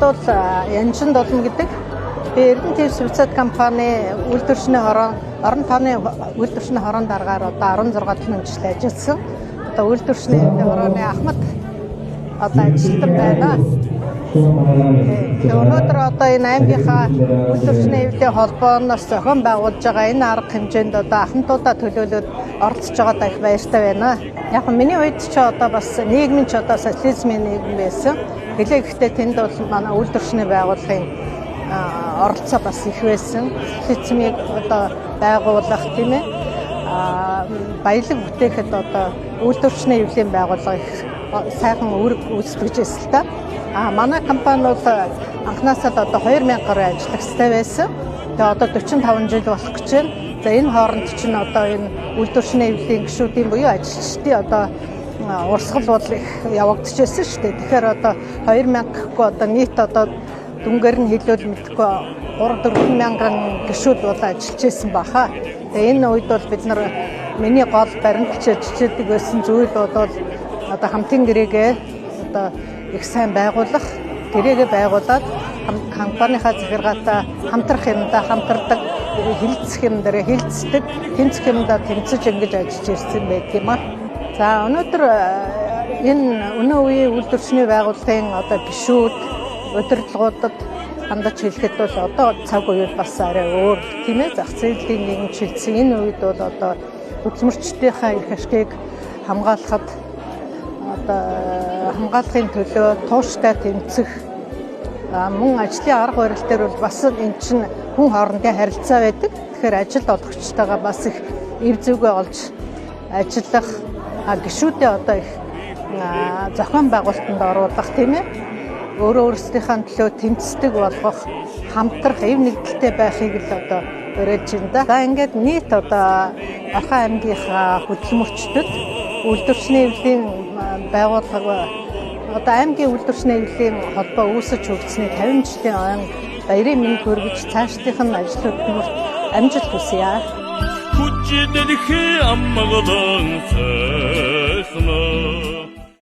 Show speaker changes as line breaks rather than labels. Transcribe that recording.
бол Янжин долно гэдэг би Эрдэнэ ТV Свицад компани үйлдвэрчний орон тооны үйлдвэрчний хорон дараагаар одоо 16 жил ажилласан. Одоо үйлдвэрчний хорооны Ахмад одоо ажилтан байна. Өнөөдөр одоо энэ аймгийнхаа үйлдвэрчний хэвлэлийн холбооноос зохион байгуулж байгаа энэ арга хэмжээнд одоо ахмадуудаа төлөөлөд оролцож байгаадаа их баяртай байна. Яг нь миний үед ч одоо бас нийгмийн ч одоо социализмын нийгэм байсан. Гэлээ гэхдээ тэнд бол манай үйлдвэрчний байгууллагын оролцоо бас их байсан. Социализмыг одоо байгуулах тийм ээ баялаг бүтээхэд одоо үйлдвэрчний хэвлэлийн байгууллага их сайхан үүрэг үүсгэж л та. Манай компани бол анхнаасаа одоо 2000 гаруй ажиллагчтай байсан. Тэгээ одоо 45 жил болох гэж байна. За энэ хооронд чинь одоо энэ үйлдвэрчний хэвлэлийн гишүүдийн буюу ажилчдын одоо урсгал бол их явагдчихсэн шүү дээ. Тэгэхээр одоо 2000 гэхгүй одоо нийт одоо дүнгээр нь хэлвэл мэдхгүй 3-4 мянган гишүүд бол ажиллаж байсан баха. Тэгээ энэ үед бол бид нар миний гол баримтч ажилладаг байсан зүйл бол одоо хамтын гэрээгээ одоо их сайн байгуулах, гэрээгээ байгуулад компанийнхаа захиргаатай хамтрах юмдаа хамтардаг, хилцэх юм дээр хилцдэг, тэмцэх юмдаа тэмцэж ингэж ажиллаж ирсэн байдаг юм аа. За өнөөдөр энэ өнөө үеийн үйлдвэрчний байгууллагын одоо гишүүд удирдлагуудад хандаж хэлэхэд бол одоо цаг үеэр бас арай өөр тийм ээ зах зээлийн нэгэн шилжсэн энэ үед бол одоо үзмэрчдийнхаа эрх ашгийг хамгаалахад одоо хамгаалахын төлөө тууштай тэмцэх мөн ажлын арга барил дээр бол бас энэ чинь хүн хоорондын харилцаа байдаг. Тэгэхээр ажил олгогчтойгоо бас их эв зүгээ олж ажиллах гишүүдээ одоо их зохион байгуулалтанд оруулах тийм ээ өөрөө өөрсдийнхээ төлөө тэмцдэг болгох хамтрах эв нэгдэлтэй байхыг л одоо уриалж байна да. За ингээд нийт одоо Орхон аймгийнхаа хөдөлмөрчдөд үйлдвэрчний хэвлэлийн байгууллага одоо аймгийн үйлдвэрчний хэвлэлийн холбоо үүсэж хөгжсөний 50 жилийн ойн баярын мэнд хүргэж цаашдынх нь ажил хөдөлмөрт амжилт хүсье. Хүчтэй амгадан сайхна